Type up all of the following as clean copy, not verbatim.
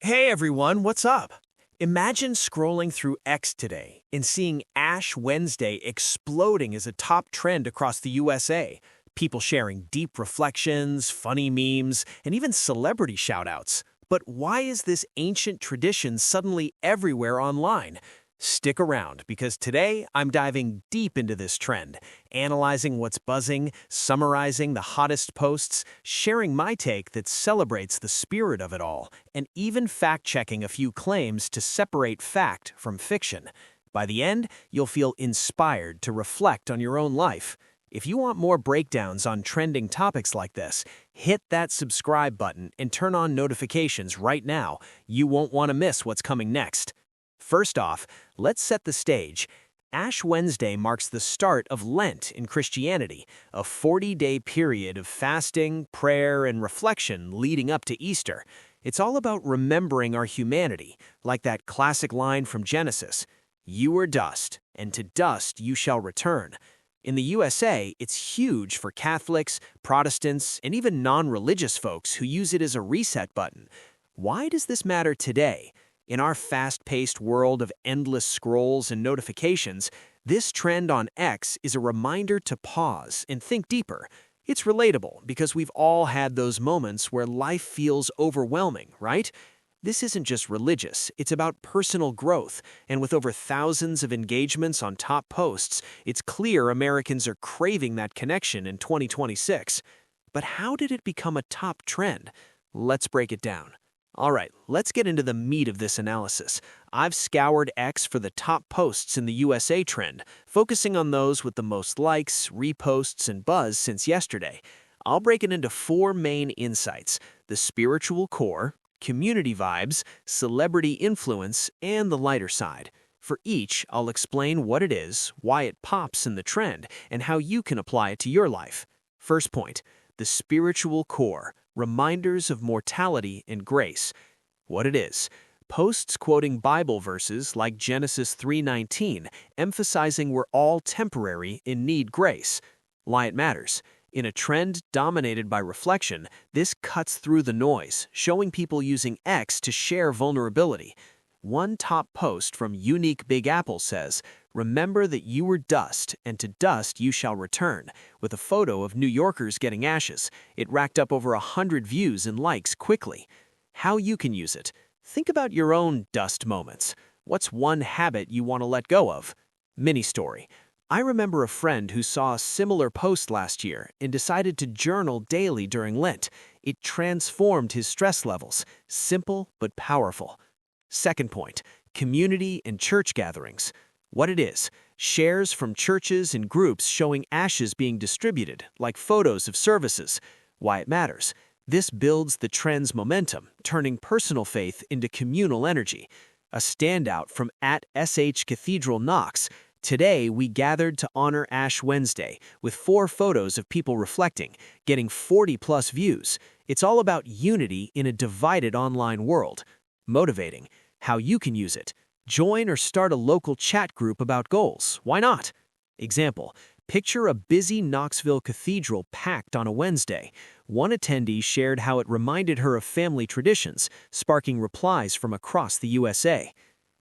Hey everyone, what's up? Imagine scrolling through X today and seeing Ash Wednesday exploding as a top trend across the USA. People sharing deep reflections, funny memes, and even celebrity shoutouts. But why is this ancient tradition suddenly everywhere online? Stick around because today I'm diving deep into this trend, analyzing what's buzzing, summarizing the hottest posts, sharing my take that celebrates the spirit of it all, and even fact-checking a few claims to separate fact from fiction. By the end, you'll feel inspired to reflect on your own life. If you want more breakdowns on trending topics like this, hit that subscribe button and turn on notifications right now. You won't want to miss what's coming next. First off, let's set the stage. Ash Wednesday marks the start of Lent in Christianity, a 40-day period of fasting, prayer, and reflection leading up to Easter. It's all about remembering our humanity, like that classic line from Genesis, "You are dust, and to dust you shall return." In the USA, it's huge for Catholics, Protestants, and even non-religious folks who use it as a reset button. Why does this matter today? In our fast-paced world of endless scrolls and notifications, this trend on X is a reminder to pause and think deeper. It's relatable because we've all had those moments where life feels overwhelming, right? This isn't just religious, it's about personal growth, and with over thousands of engagements on top posts, it's clear Americans are craving that connection in 2026. But how did it become a top trend? Let's break it down. All right, let's get into the meat of this analysis. I've scoured X for the top posts in the USA trend, focusing on those with the most likes, reposts, and buzz since yesterday. I'll break it into four main insights: the spiritual core, community vibes, celebrity influence, and the lighter side. For each, I'll explain what it is, why it pops in the trend, and how you can apply it to your life. First point, the spiritual core. Reminders of mortality and grace. What it is: posts quoting Bible verses like Genesis 3:19, emphasizing we're all temporary and need grace. Why it matters. In a trend dominated by reflection, this cuts through the noise, showing people using X to share vulnerability. One top post from Unique Big Apple says, "Remember that you were dust, and to dust you shall return," with a photo of New Yorkers getting ashes. It racked up over 100 views and likes quickly. How you can use it. Think about your own dust moments. What's one habit you want to let go of? Mini story. I remember a friend who saw a similar post last year and decided to journal daily during Lent. It transformed his stress levels. Simple but powerful. Second point, community and church gatherings. What it is: shares from churches and groups showing ashes being distributed, like photos of services. Why it matters. This builds the trend's momentum, turning personal faith into communal energy. A standout from @SH Cathedral Knox. Today, we gathered to honor Ash Wednesday with 4 photos of people reflecting, getting 40+ views. It's all about unity in a divided online world. Motivating. How you can use it. Join or start a local chat group about goals. Why not? Example. Picture a busy Knoxville cathedral packed on a Wednesday. One attendee shared how it reminded her of family traditions, sparking replies from across the USA.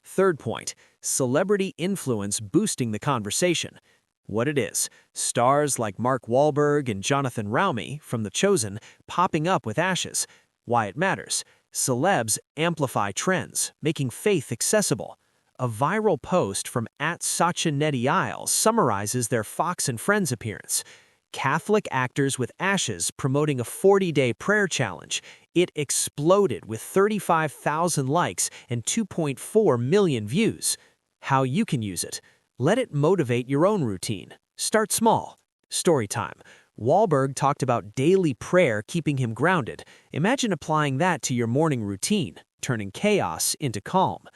Third point, celebrity influence boosting the conversation. What it is: stars like Mark Wahlberg and Jonathan Roumie from The Chosen popping up with ashes. Why it matters. Celebs amplify trends, making faith accessible. A viral post from @SachaNettiIsles summarizes their Fox and Friends appearance. Catholic actors with ashes promoting a 40-day prayer challenge. It exploded with 35,000 likes and 2.4 million views. How you can use it. Let it motivate your own routine. Start small. Storytime. Wahlberg talked about daily prayer keeping him grounded. Imagine applying that to your morning routine, turning chaos into calm.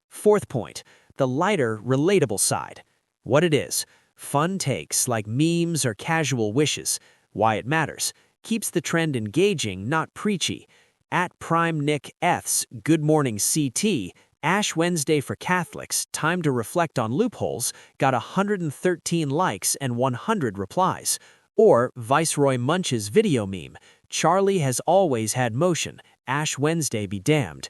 Fourth point, the lighter, relatable side. What it is: fun takes like memes or casual wishes. Why it matters. Keeps the trend engaging, not preachy. @PrimeNickEth's Good Morning CT, Ash Wednesday for Catholics, time to reflect on loopholes, got 113 likes and 100 replies. Or Viceroy Munch's video meme, "Charlie has always had motion, Ash Wednesday be damned."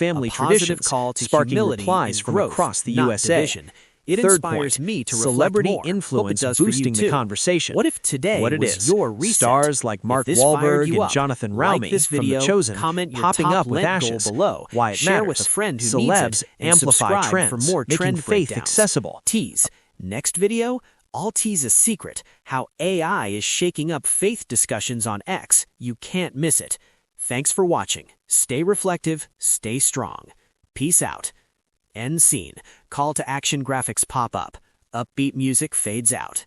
family a positive traditions, call to sparking humility replies and from growth, across the not USA. division. It Third inspires point, me to celebrity reflect more. influence Hope it does for you boosting the too. conversation. What if today What it was is, your reset? stars like Mark If this fired Wahlberg you and up, Jonathan like Roumie this video, from The Chosen comment your popping top up with Lent goal ashes, below, why it share matters, with a friend who celebs needs it, and amplify subscribe trends, for more making trend faith breakdowns. accessible. Tease. Next video, I'll tease a secret, how AI is shaking up faith discussions on X. You can't miss it. Thanks for watching. Stay reflective, stay strong. Peace out. End scene. Call to action graphics pop up. Upbeat music fades out.